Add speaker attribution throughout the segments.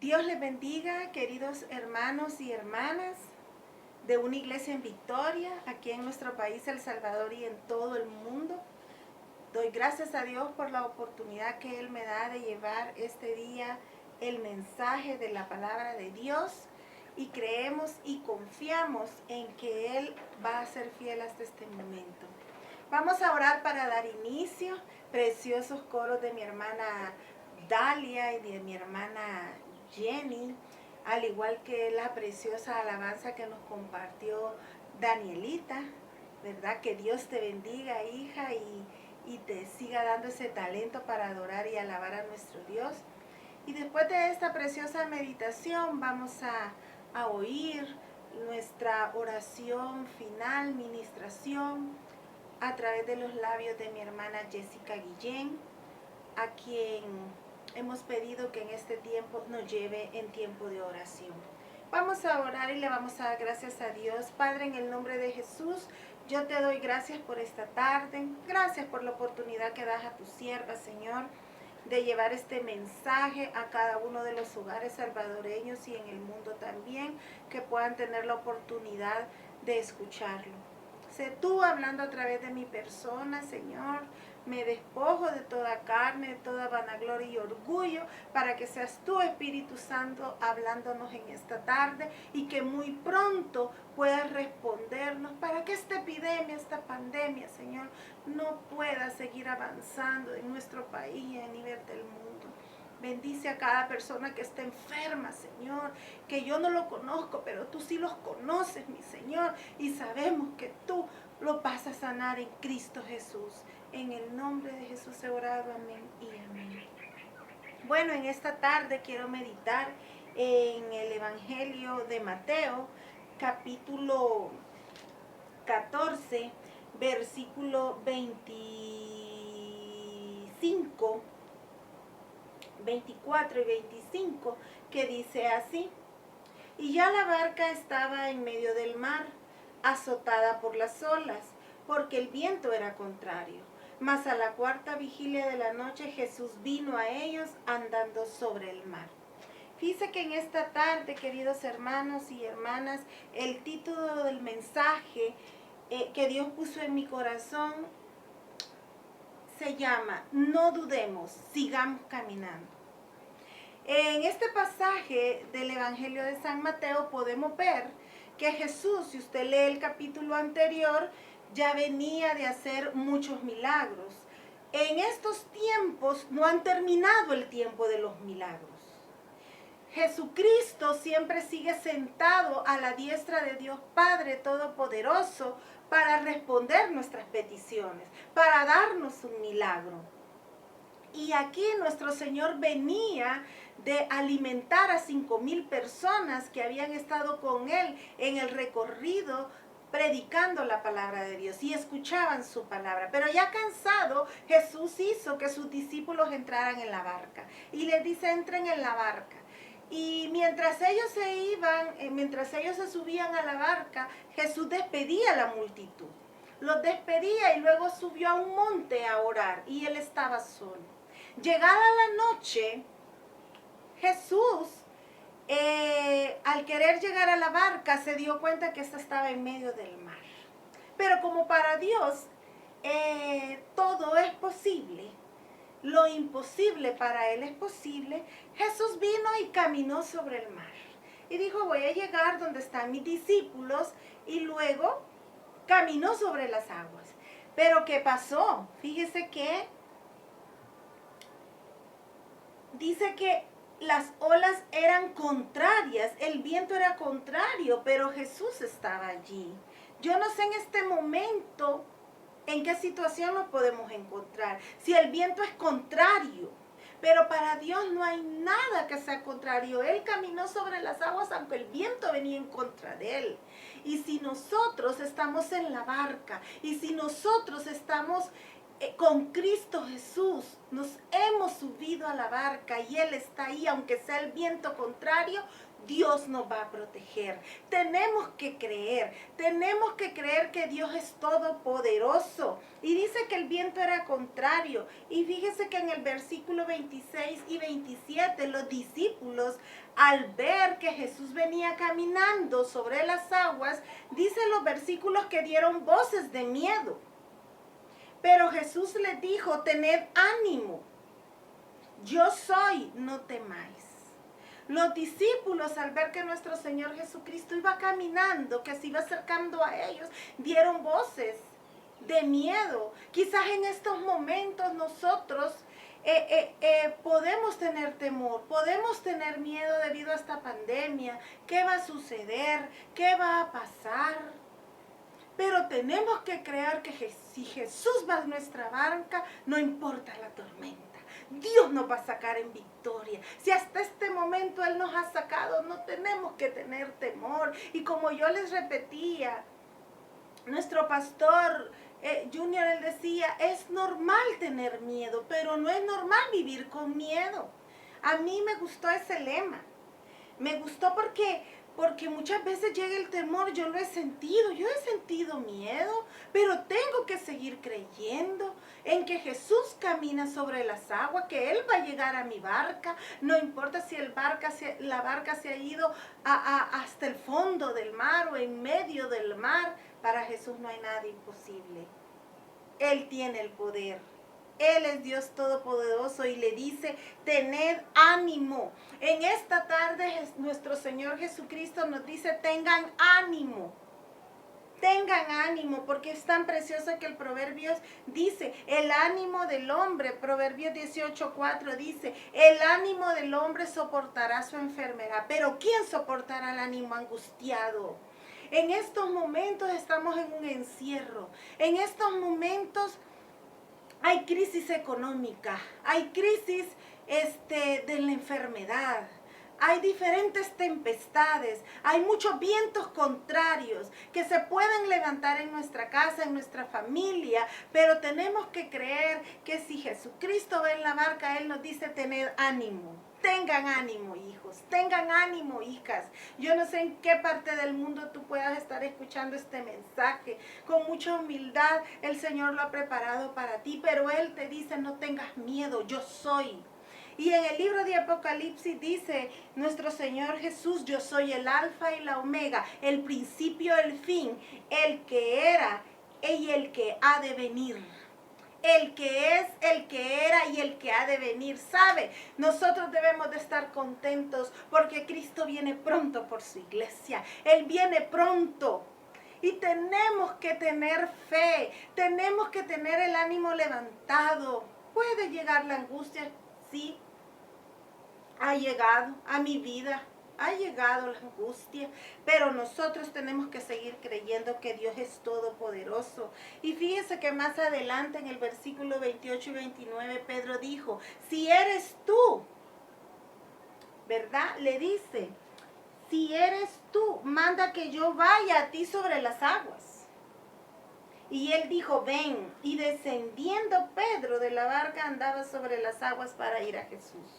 Speaker 1: Dios les bendiga, queridos hermanos y hermanas de una iglesia en Victoria, aquí en nuestro país, El Salvador, y en todo el mundo. Doy gracias a Dios por la oportunidad que Él me da de llevar este día el mensaje de la palabra de Dios, y creemos y confiamos en que Él va a ser fiel hasta este momento. Vamos a orar para dar inicio. Preciosos coros de mi hermana Dalia y de mi hermana Jenny, al igual que la preciosa alabanza que nos compartió Danielita, ¿verdad? Que Dios te bendiga, hija, y te siga dando ese talento para adorar y alabar a nuestro Dios. Y después de esta preciosa meditación vamos a oír nuestra oración final, ministración, a través de los labios de mi hermana Jessica Guillén, a quien hemos pedido que en este tiempo nos lleve en tiempo de oración. Vamos a orar y le vamos a dar gracias a Dios. Padre, en el nombre de Jesús, yo te doy gracias por esta tarde. Gracias por la oportunidad que das a tu sierva, Señor, de llevar este mensaje a cada uno de los hogares salvadoreños y en el mundo también, que puedan tener la oportunidad de escucharlo. Sé tú hablando a través de mi persona, Señor. Me despojo de toda carne, de toda vanagloria y orgullo, para que seas tú, Espíritu Santo, hablándonos en esta tarde, y que muy pronto puedas respondernos para que esta epidemia, esta pandemia, Señor, no pueda seguir avanzando en nuestro país y a nivel del mundo. Bendice a cada persona que está enferma, Señor, que yo no lo conozco, pero tú sí los conoces, mi Señor, y sabemos que tú lo vas a sanar en Cristo Jesús. En el nombre de Jesús he orado, amén y amén. Bueno, en esta tarde quiero meditar en el Evangelio de Mateo, capítulo 14, versículo 25, 24 y 25, que dice así: y ya la barca estaba en medio del mar, azotada por las olas, porque el viento era contrario. Mas a la cuarta vigilia de la noche Jesús vino a ellos andando sobre el mar. Fíjense que en esta tarde, queridos hermanos y hermanas, el título del mensaje que Dios puso en mi corazón se llama "No dudemos, sigamos caminando". En este pasaje del Evangelio de San Mateo podemos ver que Jesús, si usted lee el capítulo anterior, ya venía de hacer muchos milagros. En estos tiempos no han terminado el tiempo de los milagros. Jesucristo siempre sigue sentado a la diestra de Dios Padre Todopoderoso para responder nuestras peticiones, para darnos un milagro. Y aquí nuestro Señor venía de alimentar a 5,000 personas que habían estado con Él en el recorrido predicando la palabra de Dios y escuchaban su palabra. Pero ya cansado, Jesús hizo que sus discípulos entraran en la barca y les dice: entren en la barca. Y mientras ellos se iban, mientras ellos se subían a la barca, Jesús despedía a la multitud. Los despedía y luego subió a un monte a orar, y Él estaba solo. Llegada la noche, Jesús, al querer llegar a la barca, se dio cuenta que ésta estaba en medio del mar. Pero como para Dios todo es posible, lo imposible para Él es posible, Jesús vino y caminó sobre el mar. Y dijo: voy a llegar donde están mis discípulos, y luego caminó sobre las aguas. Pero ¿qué pasó? Fíjese que dice que las olas eran contrarias, el viento era contrario, pero Jesús estaba allí. Yo no sé en este momento en qué situación nos podemos encontrar, si el viento es contrario, pero para Dios no hay nada que sea contrario. Él caminó sobre las aguas aunque el viento venía en contra de Él. Y si nosotros estamos en la barca, y si nosotros estamos con Cristo Jesús nos hemos subido a la barca y Él está ahí, aunque sea el viento contrario, Dios nos va a proteger. Tenemos que creer que Dios es todopoderoso. Y dice que el viento era contrario. Y fíjese que en el versículo 26 y 27 los discípulos, al ver que Jesús venía caminando sobre las aguas, dicen los versículos que dieron voces de miedo. Pero Jesús les dijo, tened ánimo, yo soy, no temáis. Los discípulos, al ver que nuestro Señor Jesucristo iba caminando, que se iba acercando a ellos, dieron voces de miedo. Quizás en estos momentos nosotros podemos tener temor, podemos tener miedo debido a esta pandemia. ¿Qué va a suceder? ¿Qué va a pasar? Pero tenemos que creer que si Jesús va a nuestra barca, no importa la tormenta. Dios nos va a sacar en victoria. Si hasta este momento Él nos ha sacado, no tenemos que tener temor. Y como yo les repetía, nuestro pastor Junior, él decía, es normal tener miedo, pero no es normal vivir con miedo. A mí me gustó ese lema. Me gustó porque muchas veces llega el temor, yo he sentido miedo, pero tengo que seguir creyendo en que Jesús camina sobre las aguas, que Él va a llegar a mi barca, no importa si la barca se ha ido hasta el fondo del mar o en medio del mar, para Jesús no hay nada imposible. Él tiene el poder. Él es Dios Todopoderoso y le dice, tened ánimo. En esta tarde nuestro Señor Jesucristo nos dice, tengan ánimo. Tengan ánimo, porque es tan precioso que el Proverbios dice, el ánimo del hombre, Proverbios 18:4 dice, el ánimo del hombre soportará su enfermedad, pero ¿quién soportará el ánimo angustiado? En estos momentos estamos en un encierro, en estos momentos hay crisis económica, hay crisis de la enfermedad, hay diferentes tempestades, hay muchos vientos contrarios que se pueden levantar en nuestra casa, en nuestra familia, pero tenemos que creer que si Jesucristo va en la barca, Él nos dice tener ánimo. Tengan ánimo, hijos, tengan ánimo, hijas. Yo no sé en qué parte del mundo tú puedas estar escuchando este mensaje. Con mucha humildad el Señor lo ha preparado para ti, pero Él te dice, no tengas miedo, yo soy. Y en el libro de Apocalipsis dice nuestro Señor Jesús, yo soy el alfa y la omega, el principio, el fin, el que era y el que ha de venir. El que es, el que era y el que ha de venir. ¿Sabe? Nosotros debemos de estar contentos porque Cristo viene pronto por su iglesia. Él viene pronto. Y tenemos que tener fe. Tenemos que tener el ánimo levantado. ¿Puede llegar la angustia? Sí. Ha llegado a mi vida. Ha llegado la angustia, pero nosotros tenemos que seguir creyendo que Dios es todopoderoso. Y fíjese que más adelante en el versículo 28 y 29 Pedro dijo, si eres tú, ¿verdad? Le dice, si eres tú, manda que yo vaya a ti sobre las aguas. Y él dijo, ven. Y descendiendo Pedro de la barca andaba sobre las aguas para ir a Jesús.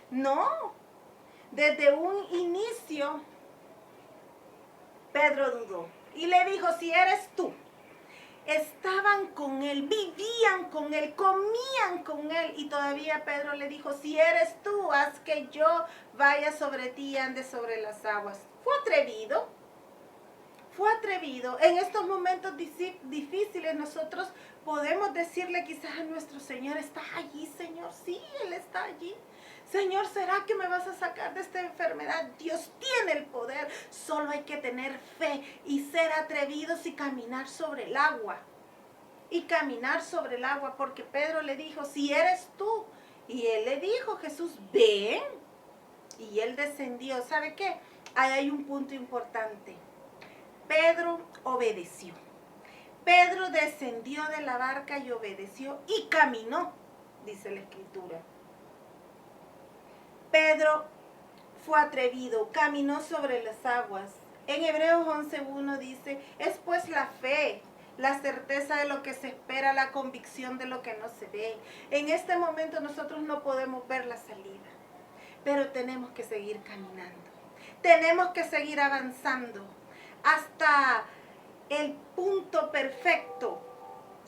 Speaker 1: No. Desde un inicio, Pedro dudó y le dijo, si eres tú. Estaban con él, vivían con él, comían con él. Y todavía Pedro le dijo, si eres tú, haz que yo vaya sobre ti y ande sobre las aguas. Fue atrevido. Fue atrevido. En estos momentos difíciles nosotros podemos decirle quizás a nuestro Señor, ¿estás allí, Señor? Sí, Él está allí. Señor, ¿será que me vas a sacar de esta enfermedad? Dios tiene el poder. Solo hay que tener fe y ser atrevidos y caminar sobre el agua. Y caminar sobre el agua, porque Pedro le dijo, si eres tú. Y él le dijo, Jesús, ven. Y él descendió. ¿Sabe qué? Ahí hay un punto importante. Pedro obedeció. Pedro descendió de la barca y obedeció y caminó, dice la Escritura. Pedro fue atrevido, caminó sobre las aguas. En Hebreos 11:1 dice, es pues la fe, la certeza de lo que se espera, la convicción de lo que no se ve. En este momento nosotros no podemos ver la salida, pero tenemos que seguir caminando. Tenemos que seguir avanzando hasta el punto perfecto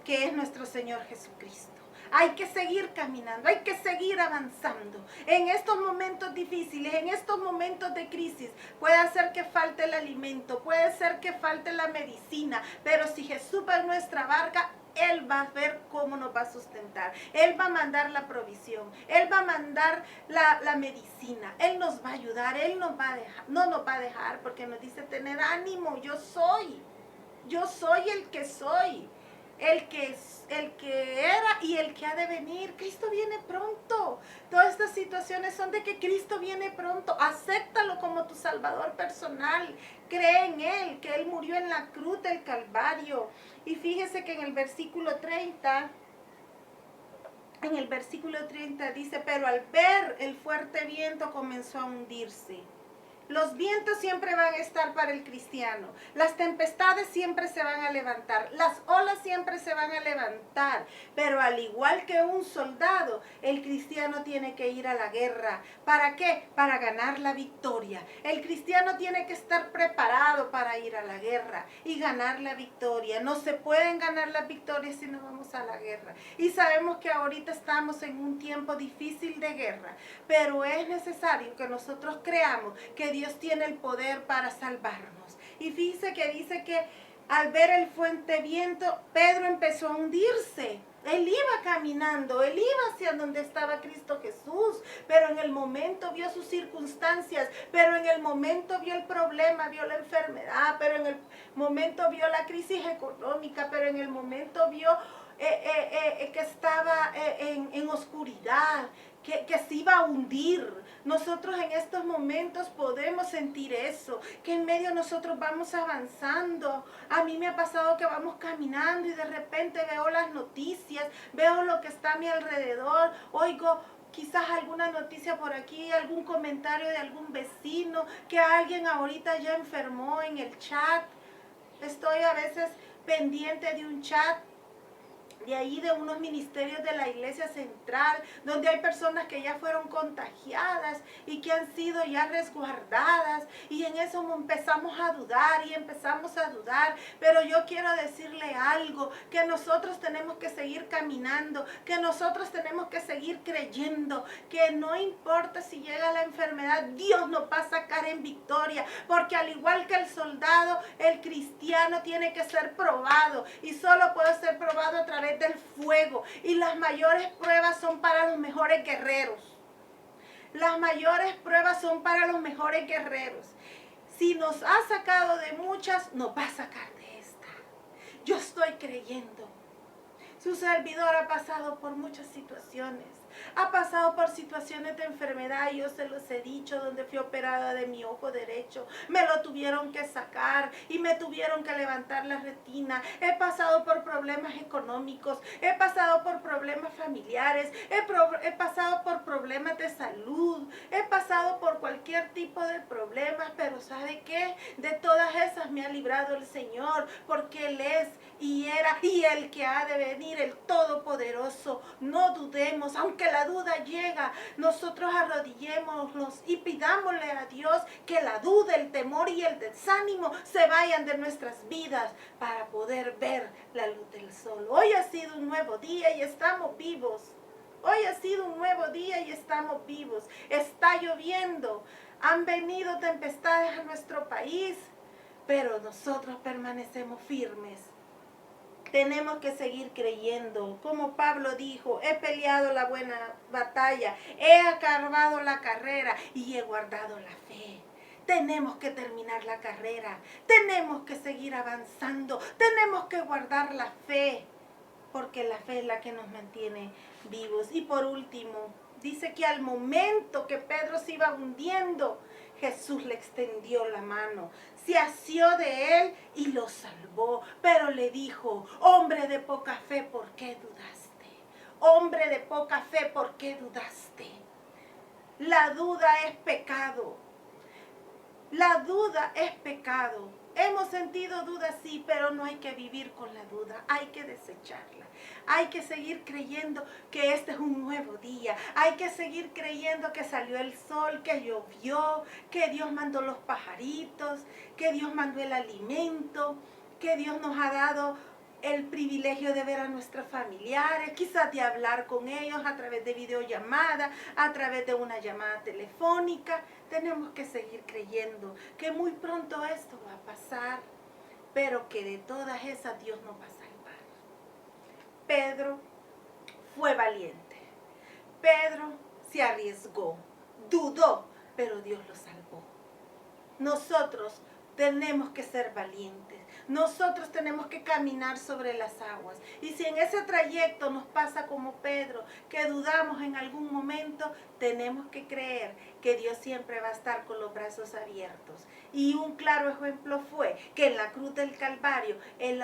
Speaker 1: que es nuestro Señor Jesucristo. Hay que seguir caminando, hay que seguir avanzando. En estos momentos difíciles, en estos momentos de crisis, puede ser que falte el alimento, puede ser que falte la medicina, pero si Jesús va en nuestra barca, Él va a ver cómo nos va a sustentar. Él va a mandar la provisión, Él va a mandar la medicina, Él nos va a ayudar, Él nos va a dejar, no nos va a dejar, porque nos dice tener ánimo, yo soy el que soy. El que era y el que ha de venir. Cristo viene pronto. Todas estas situaciones son de que Cristo viene pronto. Acéptalo como tu Salvador personal. Cree en Él, que Él murió en la cruz del Calvario. Y fíjese que en el versículo 30 dice, pero al ver el fuerte viento comenzó a hundirse. Los vientos siempre van a estar para el cristiano. Las tempestades siempre se van a levantar. Las olas siempre se van a levantar. Pero al igual que un soldado, el cristiano tiene que ir a la guerra. ¿Para qué? Para ganar la victoria. El cristiano tiene que estar preparado para ir a la guerra y ganar la victoria. No se pueden ganar las victorias si no vamos a la guerra. Y sabemos que ahorita estamos en un tiempo difícil de guerra. Pero es necesario que nosotros creamos que Dios tiene el poder para salvarnos. Y fíjese que dice que al ver el fuerte viento, Pedro empezó a hundirse. Él iba caminando, él iba hacia donde estaba Cristo Jesús, pero en el momento vio sus circunstancias, pero en el momento vio el problema, vio la enfermedad, pero en el momento vio la crisis económica, pero en el momento vio que estaba en oscuridad, que se iba a hundir. Nosotros en estos momentos podemos sentir eso, que en medio nosotros vamos avanzando. A mí me ha pasado que vamos caminando y de repente veo las noticias, veo lo que está a mi alrededor, oigo quizás alguna noticia por aquí, algún comentario de algún vecino, que alguien ahorita ya enfermó en el chat. Estoy a veces pendiente de un chat de ahí de unos ministerios de la iglesia central, donde hay personas que ya fueron contagiadas y que han sido ya resguardadas, y en eso empezamos a dudar, pero yo quiero decirle algo, que nosotros tenemos que seguir caminando, que nosotros tenemos que seguir creyendo, que no importa si llega la enfermedad, Dios nos va a sacar en victoria, porque al igual que el soldado, el cristiano tiene que ser probado, y solo puede ser probado a través del fuego, y las mayores pruebas son para los mejores guerreros. Las mayores pruebas son para los mejores guerreros. Si nos ha sacado de muchas, nos va a sacar de esta. Yo estoy creyendo. Su servidor ha pasado por muchas situaciones. Ha pasado por situaciones de enfermedad, y yo se los he dicho, donde fui operada de mi ojo derecho. Me lo tuvieron que sacar y me tuvieron que levantar la retina. He pasado por problemas económicos, he pasado por problemas familiares, he pasado por problemas de salud, he pasado por cualquier tipo de problemas, pero ¿sabe qué? De todas esas me ha librado el Señor, porque Él es y era y el que ha de venir, el Todopoderoso. No dudemos, aunque la duda llega, nosotros arrodillémonos y pidámosle a Dios que la duda, el temor y el desánimo se vayan de nuestras vidas para poder ver la luz del sol. Hoy ha sido un nuevo día y estamos vivos. Hoy ha sido un nuevo día y estamos vivos. Está lloviendo, han venido tempestades a nuestro país, pero nosotros permanecemos firmes. Tenemos que seguir creyendo. Como Pablo dijo, he peleado la buena batalla, he acabado la carrera y he guardado la fe. Tenemos que terminar la carrera, tenemos que seguir avanzando, tenemos que guardar la fe, porque la fe es la que nos mantiene vivos. Y por último, dice que al momento que Pedro se iba hundiendo, Jesús le extendió la mano, se asió de él y lo salvó, pero le dijo, hombre de poca fe, ¿por qué dudaste? Hombre de poca fe, ¿por qué dudaste? La duda es pecado. La duda es pecado. Hemos sentido dudas, sí, pero no hay que vivir con la duda, hay que desecharla. Hay que seguir creyendo que este es un nuevo día. Hay que seguir creyendo que salió el sol, que llovió, que Dios mandó los pajaritos, que Dios mandó el alimento, que Dios nos ha dado el privilegio de ver a nuestros familiares, quizás de hablar con ellos a través de videollamada, a través de una llamada telefónica. Tenemos que seguir creyendo que muy pronto esto va a pasar, pero que de todas esas Dios nos va a salvar. Pedro fue valiente. Pedro se arriesgó, dudó, pero Dios lo salvó. Nosotros tenemos que ser valientes. Nosotros tenemos que caminar sobre las aguas. Y si en ese trayecto nos pasa como Pedro, que dudamos en algún momento, tenemos que creer que Dios siempre va a estar con los brazos abiertos. Y un claro ejemplo fue que en la cruz del Calvario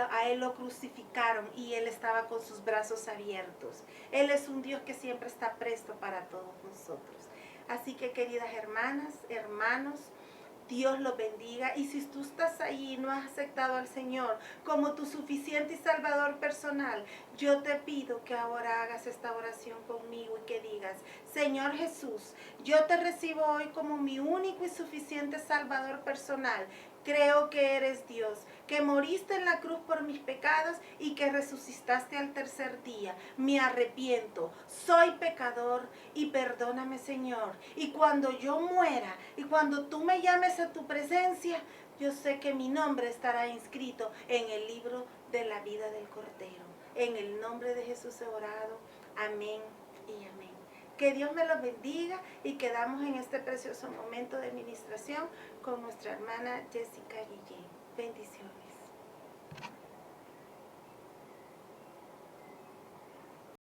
Speaker 1: a Él lo crucificaron y Él estaba con sus brazos abiertos. Él es un Dios que siempre está presto para todos nosotros. Así que, queridas hermanas, hermanos, Dios los bendiga. Y si tú estás ahí y no has aceptado al Señor como tu suficiente y salvador personal, yo te pido que ahora hagas esta oración conmigo y que digas: Señor Jesús, yo te recibo hoy como mi único y suficiente salvador personal. Creo que eres Dios, que moriste en la cruz por mis pecados y que resucitaste al tercer día. Me arrepiento, soy pecador y perdóname, Señor. Y cuando yo muera y cuando tú me llames a tu presencia, yo sé que mi nombre estará inscrito en el libro de la vida del Cordero. En el nombre de Jesús he orado. Amén y amén. Que Dios me los bendiga y quedamos en este precioso momento de ministración con nuestra hermana Jessica Guillén. Bendiciones.